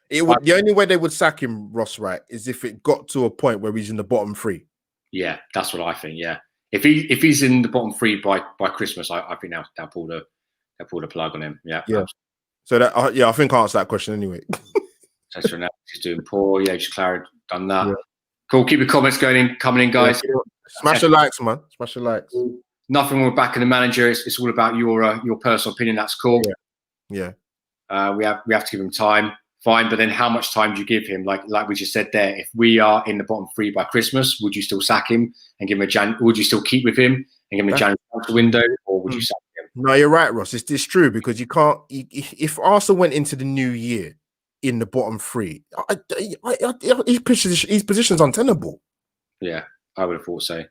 The only way they would sack him, Ross, right, is if it got to a point where he's in the bottom 3. Yeah, that's what I think, yeah. If he's in the bottom 3 by Christmas, I think they'll pull the plug on him. Yeah. Yeah. So that I think I answered that question anyway. He's doing poor. Yeah, just Clara done that. Yeah. Cool. Keep your comments coming in, guys. Yeah. Smash the likes, man. Smash the likes. Nothing wrong with backing the manager. It's all about your personal opinion. That's cool. Yeah. We have to give him time. Fine, but then how much time do you give him? Like we just said there, if we are in the bottom 3 by Christmas, would you still sack him and give him would you still keep with him and give him a January transfer window, or would you sack him? No, you're right, Ross. It's true because you can't. If Arsenal went into the new year in the bottom 3, his position's untenable. Yeah, I would have thought so.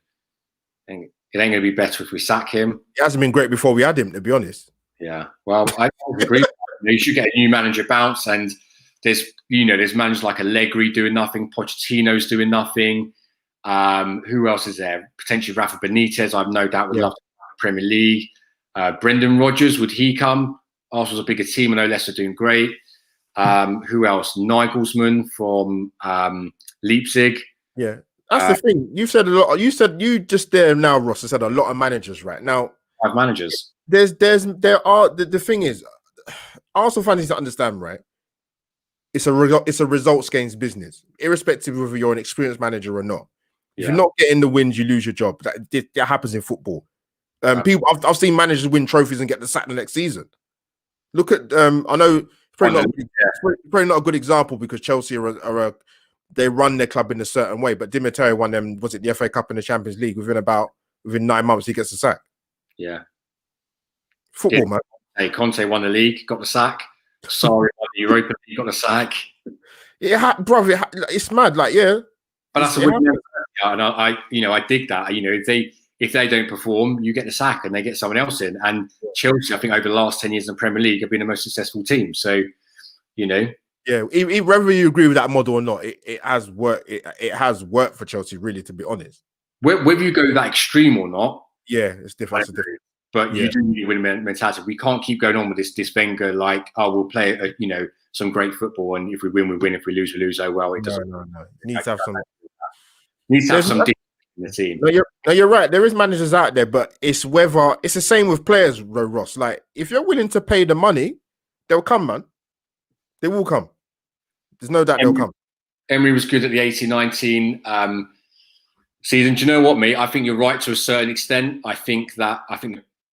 And it ain't going to be better if we sack him. It hasn't been great before we had him, to be honest. Yeah, well, I agree. You should get a new manager bounce, and there's managers like Allegri doing nothing, Pochettino's doing nothing. Who else is there? Potentially Rafa Benitez. I've no doubt would love to Premier League. Brendan Rodgers, would he come? Arsenal's a bigger team. I know Leicester doing great. Who else? Nagelsmann from Leipzig. Yeah, that's the thing. You've said a lot. You just there now, Ross, has said a lot of managers right now. 5 managers. The thing is, Arsenal fans need to understand, right? It's a results games business, irrespective of whether you're an experienced manager or not. If you're not getting the wins, you lose your job. That happens in football. People, I've seen managers win trophies and get the sack the next season. Look at I know it's probably not a good example because Chelsea they run their club in a certain way, but Di Matteo won them. Was it the FA Cup and the Champions League? Within 9 months, he gets the sack. Yeah, football, man. Hey, Conte won the league, got the sack. Sorry, the Europa League got the sack. Yeah, brother, it's mad. Like, yeah, but that's a win. And I dig that. If they don't perform, you get the sack and they get someone else in. And Chelsea, I think, over the last 10 years in the Premier League, have been the most successful team. So, yeah, whether you agree with that model or not, it has worked. It has worked for Chelsea, really, to be honest. Whether you go that extreme or not, yeah, it's different. But you do need win mentality. We can't keep going on with this Wenger we'll play some great football, and if we win, we win. If we lose, we lose. Oh well, it doesn't. No. Needs to have some. Needs to have some in the team. No, you're right. There is managers out there, but it's the same with players, Ross. Like, if you're willing to pay the money, they'll come, man. They will come. There's no doubt they'll come. Emery was good at the 18-19 season. Do you know what, mate? I think you're right to a certain extent. I think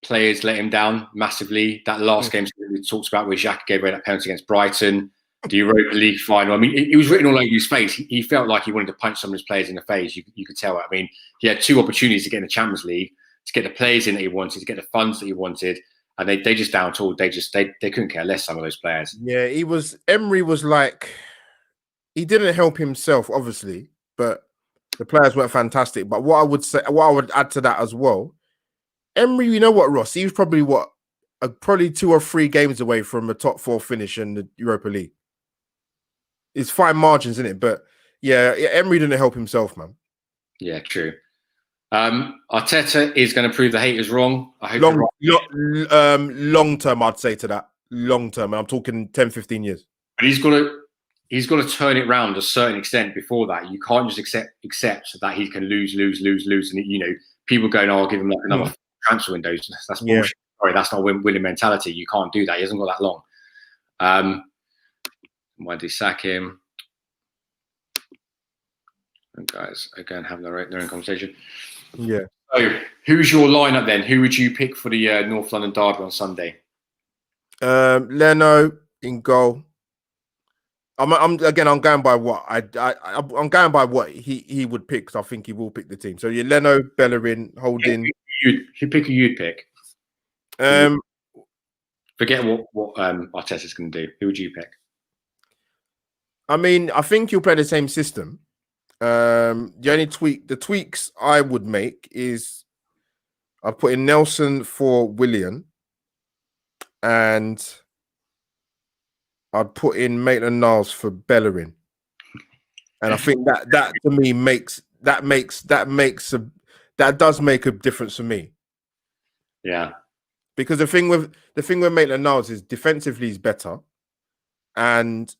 players let him down massively. That last game we talked about where Xhaka gave away that penalty against Brighton. the Europa League final. I mean, it was written all over his face. He felt like he wanted to punch some of his players in the face. You could tell it. I mean, he had 2 opportunities to get in the Champions League, to get the players in that he wanted, to get the funds that he wanted, and they just down tooled. They couldn't care less, some of those players. Yeah, Emery was like, he didn't help himself, obviously, but the players weren't fantastic. But what I would add to that as well, Emery, you know what, Ross? He was probably probably 2 or 3 games away from a top 4 finish in the Europa League. It's fine margins, isn't it? But yeah, Emery didn't help himself, man. Yeah, true. Arteta is going to prove the haters wrong. I hope long term, I'd say to that. Long term, and I'm talking 10, 15 years. But he's got to turn it round to a certain extent before that. You can't just accept that he can lose, and people going, "Oh, I'll give him like another transfer windows." That's bullshit. Sorry, that's not winning mentality. You can't do that. He hasn't got that long. Why did he sack him? And guys, again, having their own conversation. Yeah. So, who's your lineup then? Who would you pick for the North London derby on Sunday? Leno in goal. I'm going by what I'm going by what he would pick. Because I think he will pick the team. So yeah, Leno, Bellerin, Holding. You'd pick who you'd pick. Forget what Arteta's going to do. Who would you pick? I mean, I think you'll play the same system. The only tweaks I would make is I'd put in Nelson for Willian, and I'd put in Maitland-Niles for Bellerin, and I think that to me does make a difference for me. Yeah, because the thing with Maitland-Niles is defensively he's better, and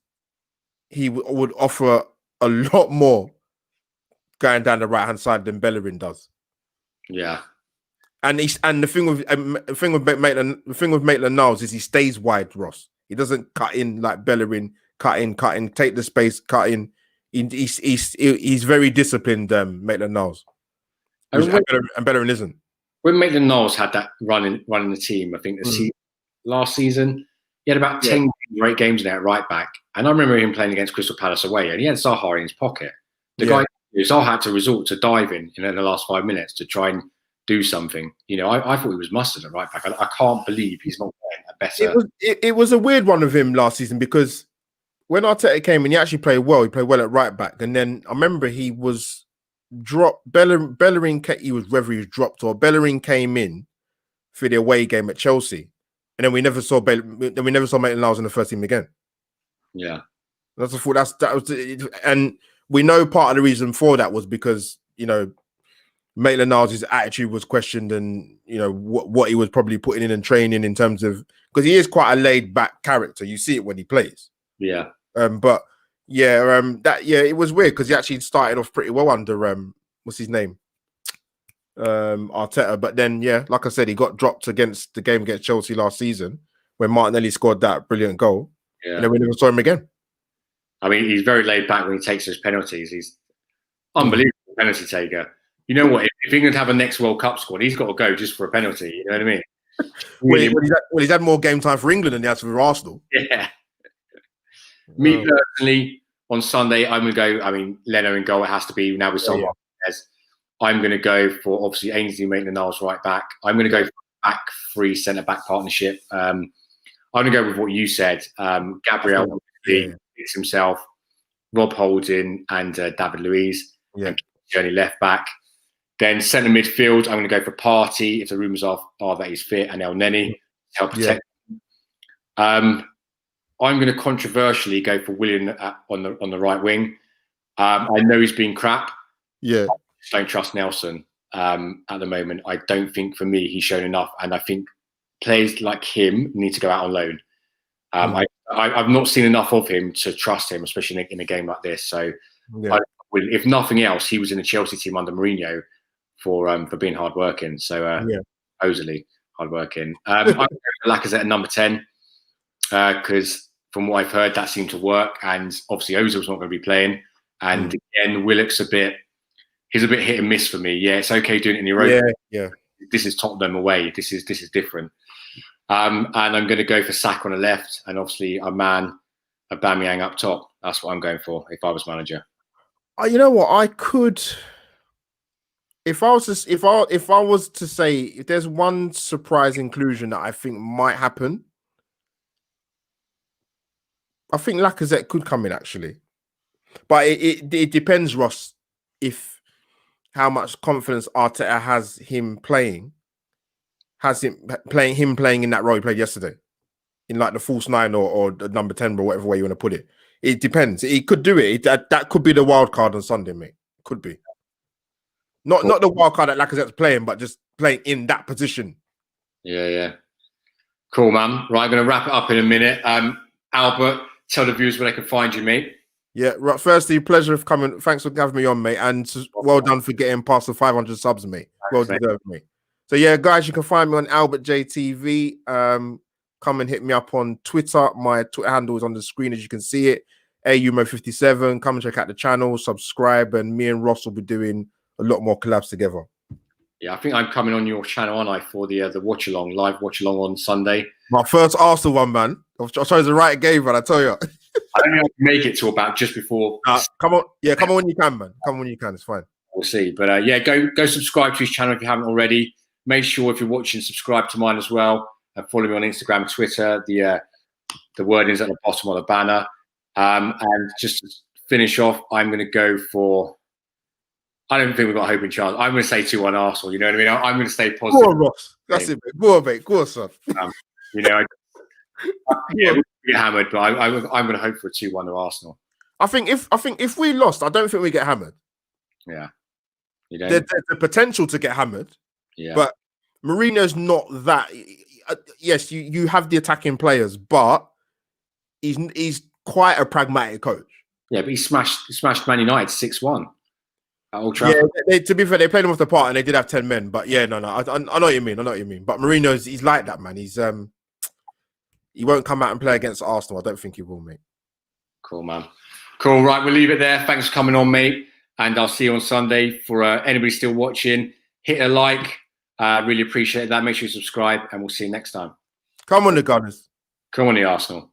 he would offer a lot more going down the right hand side than Bellerin does. Yeah, and the thing with Maitland-Niles is he stays wide, Ross. He doesn't cut in like Bellerin, cut in, take the space, cut in. He's very disciplined, Maitland-Niles, and Bellerin isn't. When Maitland-Niles had that running the team, I think last season, he had about 10 great games there at right back. And I remember him playing against Crystal Palace away, and he had Zaha in his pocket. Zaha had to resort to diving in the last 5 minutes to try and do something. I thought he was mustard at right back. I can't believe he's not playing a better. It was a weird one of him last season, because when Arteta came in, he actually played well. He played well at right back, and then I remember he was dropped. Bellerin, whether he was dropped or Bellerin came in for the away game at Chelsea, and then we never saw Maitland-Niles in the first team again. Yeah, and we know part of the reason for that was because Maitland-Niles' attitude was questioned, and what he was probably putting in and training in terms of, because he is quite a laid back character. You see it when he plays. Yeah. It was weird because he actually started off pretty well under what's his name, Arteta. But then, like I said, he got dropped against the game against Chelsea last season when Martinelli scored that brilliant goal. Yeah. And then we never saw him again. I mean, he's very laid back when he takes his penalties. He's unbelievable penalty taker. You know what? If England have a next World Cup squad, he's got to go just for a penalty. You know what I mean? He's had more game time for England than he has for Arsenal. Yeah. Me personally, on Sunday, I'm going to go. I mean, Leno in goal. It has to be now with someone. I'm going to go for obviously Ainsley, Maitland-Niles right back. I'm going to go for back three centre back partnership. I'm going to go with what you said. Gabriel picks himself, Rob Holding, and David Luiz. Yeah. Journey left back. Then centre midfield, I'm going to go for Partey if the rumours are that he's fit, and El Neni to help protect him. I'm going to controversially go for Willian on the right wing. I know he's been crap. Yeah, I just don't trust Nelson at the moment. I don't think, for me, he's shown enough, and I think players like him need to go out on loan. I've not seen enough of him to trust him, especially in a game like this. So, if nothing else, he was in the Chelsea team under Mourinho for being hardworking. So, supposedly hardworking. I'm going to go for Lacazette at number 10 because, from what I've heard, that seemed to work. And obviously, Ozil's not going to be playing. And again, Willock's he's a bit hit and miss for me. Yeah, it's okay doing it in Europa. Yeah. This is Tottenham away. This is different. And I'm going to go for Saka on the left, and obviously our man Aubameyang up top. That's what I'm going for if I was manager. You know what? I could, if I was to say, if there's one surprise inclusion that I think might happen, I think Lacazette could come in actually, but it depends, Ross, if how much confidence Arteta has him playing in that role he played yesterday, in like the false nine or the number 10 or whatever way you want to put it. It depends. He could do it. That could be the wild card on Sunday, mate. Could be. Not the wild card that Lacazette's playing, but just playing in that position. Yeah. Cool, man. Right, I'm going to wrap it up in a minute. Albert, tell the viewers where they can find you, mate. Yeah, right. Firstly, pleasure of coming. Thanks for having me on, mate. And well done for getting past the 500 subs, mate. Well deserved, mate. So yeah, guys, you can find me on Albert JTV. Come and hit me up on Twitter. My Twitter handle is on the screen as you can see it. AUMO57. Come and check out the channel, subscribe, and me and Ross will be doing a lot more collabs together. Yeah, I think I'm coming on your channel, aren't I, for the watch along, live watch along on Sunday. My first Arsenal one, man. I chose the right game, man. I tell you. I don't think I can make it to about just before. Come on, come on when you can, man. Come on when you can. It's fine. We'll see, but yeah, go subscribe to his channel if you haven't already. Make sure if you're watching, subscribe to mine as well, and follow me on Instagram and Twitter. The wording's at the bottom of the banner. And just to finish off, I'm going to go for. I don't think we've got a hope in chance. I'm going to say 2-1 Arsenal. You know what I mean? I'm going to stay positive. Go on, Ross. That's it, mate. Go on, mate. Go on, son. Yeah, we'll get hammered, but I'm going to hope for a 2-1 to Arsenal. I think if we lost, I don't think we get hammered. Yeah, there's the potential to get hammered. Yeah, but Mourinho's not that. Yes, you have the attacking players, but he's quite a pragmatic coach. Yeah, but he smashed Man United 6-1 at Old Trafford. Yeah, to be fair, they played him off the park and they did have 10 men. But yeah, no, I know what you mean. I know what you mean. But he's like that, man. He won't come out and play against Arsenal. I don't think he will, mate. Cool, man. Cool. Right, we'll leave it there. Thanks for coming on, mate. And I'll see you on Sunday. For anybody still watching, hit a like. Really appreciate that. Make sure you subscribe, and we'll see you next time. Come on, the Gunners. Come on, the Arsenal.